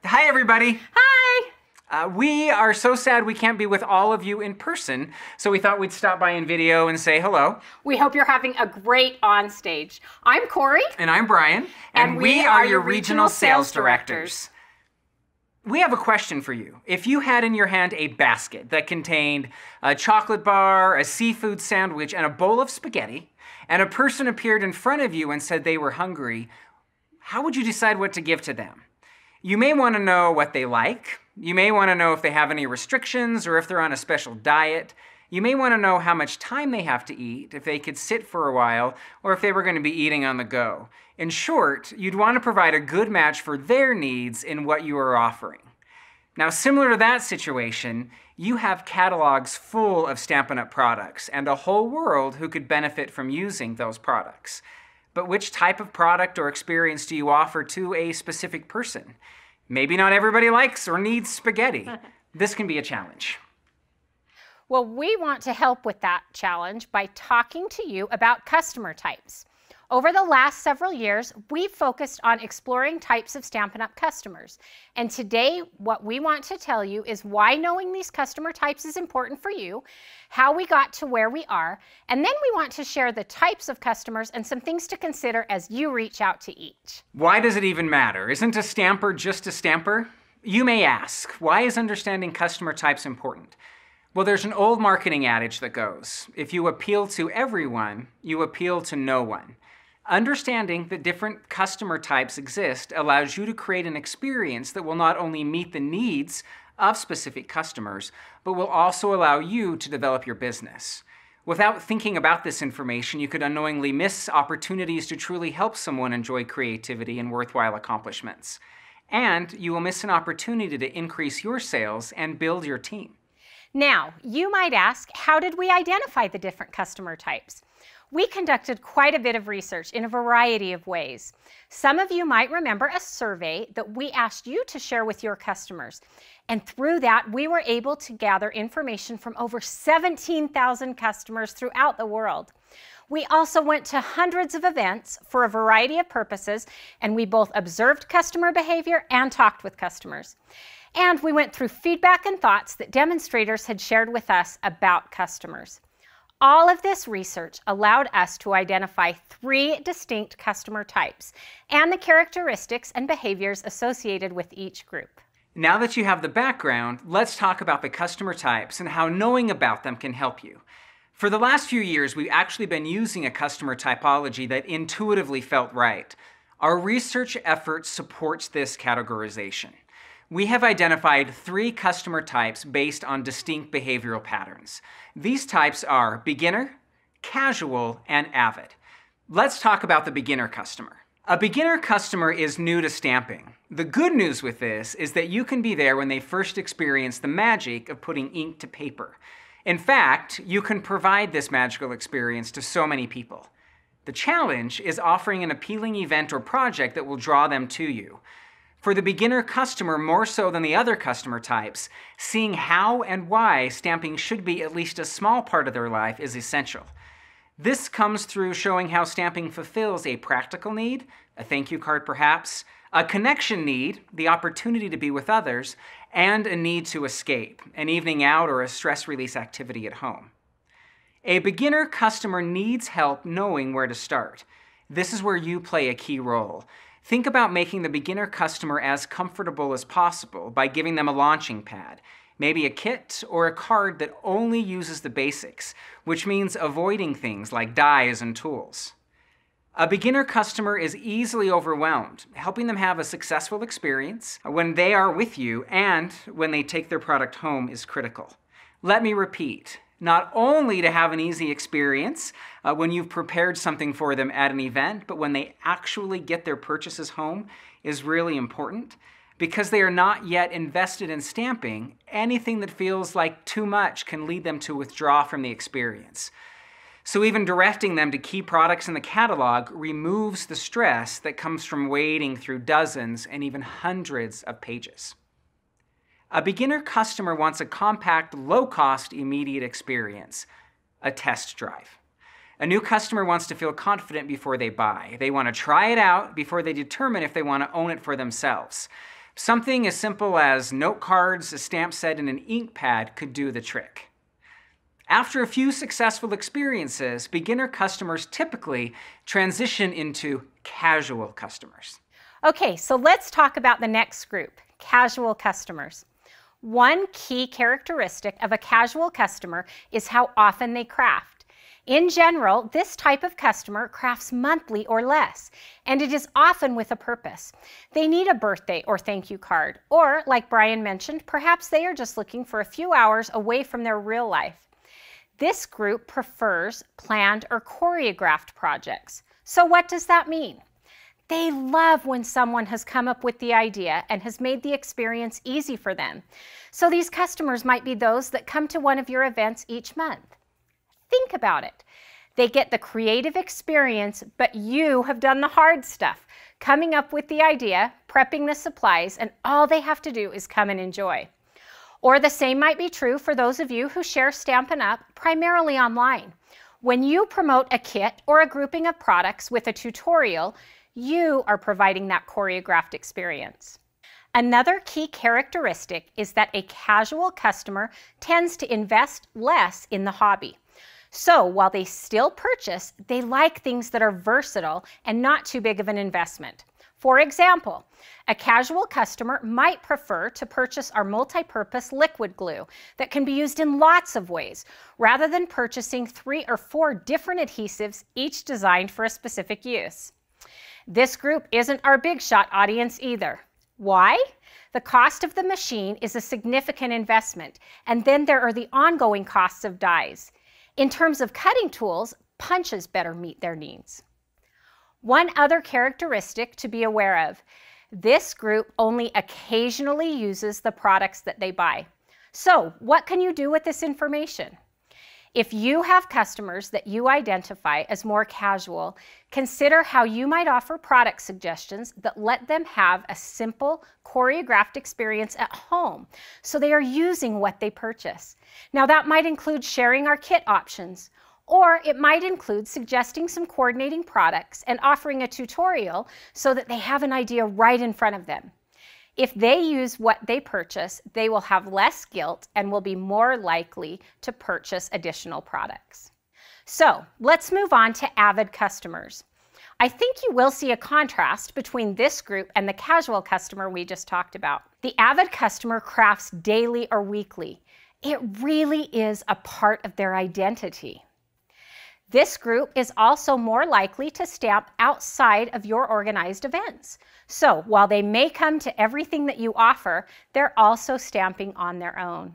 Hi, everybody. Hi! We are so sad we can't be with all of you in person, so we thought we'd stop by in video and say hello. We hope you're having a great onstage. I'm Corey. And I'm Brian, and we are your regional sales directors. We have a question for you. If you had in your hand a basket that contained a chocolate bar, a seafood sandwich, and a bowl of spaghetti, and a person appeared in front of you and said they were hungry, how would you decide what to give to them? You may want to know what they like. You may want to know if they have any restrictions or if they're on a special diet. You may want to know how much time they have to eat, if they could sit for a while, or if they were going to be eating on the go. In short, you'd want to provide a good match for their needs in what you are offering. Now, similar to that situation, you have catalogs full of Stampin' Up! Products and a whole world who could benefit from using those products. But which type of product or experience do you offer to a specific person? Maybe not everybody likes or needs spaghetti. This can be a challenge. Well, we want to help with that challenge by talking to you about customer types. Over the last several years, we've focused on exploring types of Stampin' Up! Customers. And today, what we want to tell you is why knowing these customer types is important for you, how we got to where we are, and then we want to share the types of customers and some things to consider as you reach out to each. Why does it even matter? Isn't a stamper just a stamper? You may ask, why is understanding customer types important? Well, there's an old marketing adage that goes, if you appeal to everyone, you appeal to no one. Understanding that different customer types exist allows you to create an experience that will not only meet the needs of specific customers, but will also allow you to develop your business. Without thinking about this information, you could unknowingly miss opportunities to truly help someone enjoy creativity and worthwhile accomplishments. And you will miss an opportunity to increase your sales and build your team. Now, you might ask, how did we identify the different customer types? We conducted quite a bit of research in a variety of ways. Some of you might remember a survey that we asked you to share with your customers. And through that, we were able to gather information from over 17,000 customers throughout the world. We also went to hundreds of events for a variety of purposes, and we both observed customer behavior and talked with customers. And we went through feedback and thoughts that demonstrators had shared with us about customers. All of this research allowed us to identify 3 distinct customer types and the characteristics and behaviors associated with each group. Now that you have the background, let's talk about the customer types and how knowing about them can help you. For the last few years, we've actually been using a customer typology that intuitively felt right. Our research effort supports this categorization. We have identified 3 customer types based on distinct behavioral patterns. These types are beginner, casual, and avid. Let's talk about the beginner customer. A beginner customer is new to stamping. The good news with this is that you can be there when they first experience the magic of putting ink to paper. In fact, you can provide this magical experience to so many people. The challenge is offering an appealing event or project that will draw them to you. For the beginner customer, more so than the other customer types, seeing how and why stamping should be at least a small part of their life is essential. This comes through showing how stamping fulfills a practical need, a thank you card perhaps, a connection need, the opportunity to be with others, and a need to escape, an evening out or a stress release activity at home. A beginner customer needs help knowing where to start. This is where you play a key role. Think about making the beginner customer as comfortable as possible by giving them a launching pad, maybe a kit or a card that only uses the basics, which means avoiding things like dies and tools. A beginner customer is easily overwhelmed. Helping them have a successful experience when they are with you and when they take their product home is critical. Let me repeat. Not only to have an easy experience when you've prepared something for them at an event, but when they actually get their purchases home is really important. Because they are not yet invested in stamping, anything that feels like too much can lead them to withdraw from the experience. So even directing them to key products in the catalog removes the stress that comes from wading through dozens and even hundreds of pages. A beginner customer wants a compact, low-cost, immediate experience, a test drive. A new customer wants to feel confident before they buy. They want to try it out before they determine if they want to own it for themselves. Something as simple as note cards, a stamp set, and an ink pad could do the trick. After a few successful experiences, beginner customers typically transition into casual customers. Okay, so let's talk about the next group, casual customers. One key characteristic of a casual customer is how often they craft. In general, this type of customer crafts monthly or less, and it is often with a purpose. They need a birthday or thank you card, or like Brian mentioned, perhaps they are just looking for a few hours away from their real life. This group prefers planned or choreographed projects. So what does that mean? They love when someone has come up with the idea and has made the experience easy for them. So these customers might be those that come to one of your events each month. Think about it. They get the creative experience, but you have done the hard stuff, coming up with the idea, prepping the supplies, and all they have to do is come and enjoy. Or the same might be true for those of you who share Stampin' Up! Primarily online. When you promote a kit or a grouping of products with a tutorial, you are providing that choreographed experience. Another key characteristic is that a casual customer tends to invest less in the hobby. So while they still purchase, they like things that are versatile and not too big of an investment. For example, a casual customer might prefer to purchase our multi-purpose liquid glue that can be used in lots of ways, rather than purchasing 3 or 4 different adhesives, each designed for a specific use. This group isn't our big shot audience either. Why? The cost of the machine is a significant investment, and then there are the ongoing costs of dies. In terms of cutting tools, punches better meet their needs. One other characteristic to be aware of, this group only occasionally uses the products that they buy. So what can you do with this information? If you have customers that you identify as more casual, consider how you might offer product suggestions that let them have a simple, choreographed experience at home, so they are using what they purchase. Now that might include sharing our kit options, or it might include suggesting some coordinating products and offering a tutorial so that they have an idea right in front of them. If they use what they purchase, they will have less guilt and will be more likely to purchase additional products. So let's move on to avid customers. I think you will see a contrast between this group and the casual customer we just talked about. The avid customer crafts daily or weekly. It really is a part of their identity. This group is also more likely to stamp outside of your organized events. So while they may come to everything that you offer, they're also stamping on their own.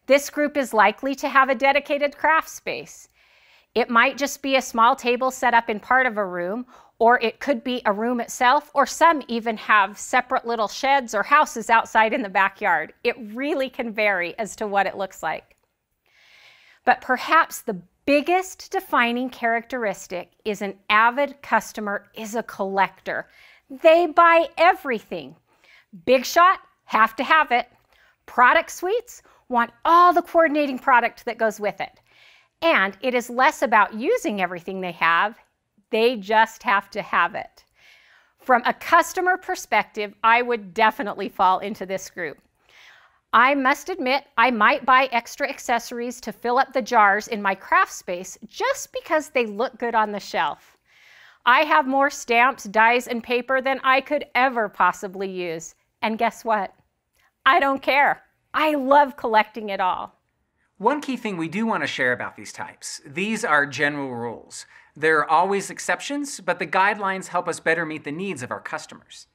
This group is likely to have a dedicated craft space. It might just be a small table set up in part of a room, or it could be a room itself, or some even have separate little sheds or houses outside in the backyard. It really can vary as to what it looks like. But perhaps the biggest defining characteristic is an avid customer is a collector. They buy everything. Big shot, have to have it. Product suites want all the coordinating product that goes with it. And it is less about using everything they have, they just have to have it. From a customer perspective, I would definitely fall into this group. I must admit, I might buy extra accessories to fill up the jars in my craft space just because they look good on the shelf. I have more stamps, dies, and paper than I could ever possibly use. And guess what? I don't care. I love collecting it all. One key thing we do want to share about these types. These are general rules. There are always exceptions, but the guidelines help us better meet the needs of our customers.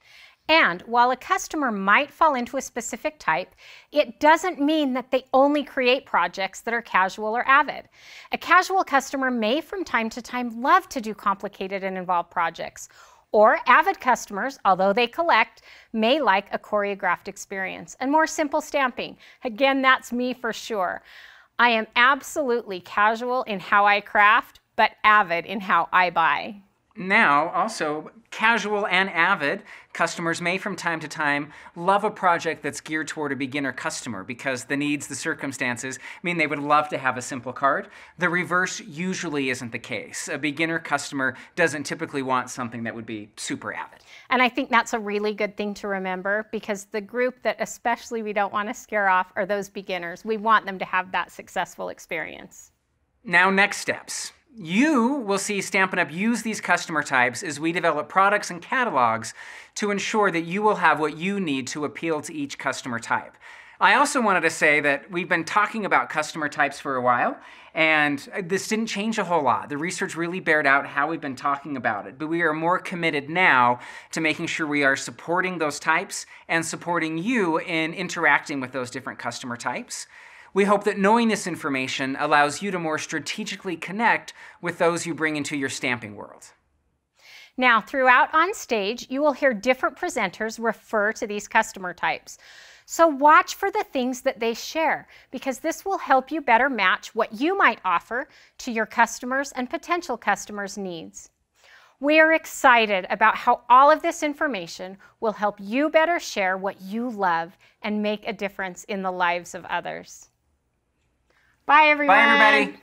And while a customer might fall into a specific type, it doesn't mean that they only create projects that are casual or avid. A casual customer may from time to time love to do complicated and involved projects. Or avid customers, although they collect, may like a choreographed experience and more simple stamping. Again, that's me for sure. I am absolutely casual in how I craft, but avid in how I buy. Now, also, casual and avid customers may from time to time love a project that's geared toward a beginner customer because the needs, the circumstances mean they would love to have a simple card. The reverse usually isn't the case. A beginner customer doesn't typically want something that would be super avid. And I think that's a really good thing to remember, because the group that especially we don't want to scare off are those beginners. We want them to have that successful experience. Now, next steps. You will see Stampin' Up! Use these customer types as we develop products and catalogs to ensure that you will have what you need to appeal to each customer type. I also wanted to say that we've been talking about customer types for a while, and this didn't change a whole lot. The research really bared out how we've been talking about it, but we are more committed now to making sure we are supporting those types and supporting you in interacting with those different customer types. We hope that knowing this information allows you to more strategically connect with those you bring into your stamping world. Now, throughout on stage, you will hear different presenters refer to these customer types. So watch for the things that they share, because this will help you better match what you might offer to your customers and potential customers' needs. We are excited about how all of this information will help you better share what you love and make a difference in the lives of others. Bye, everyone. Bye, everybody.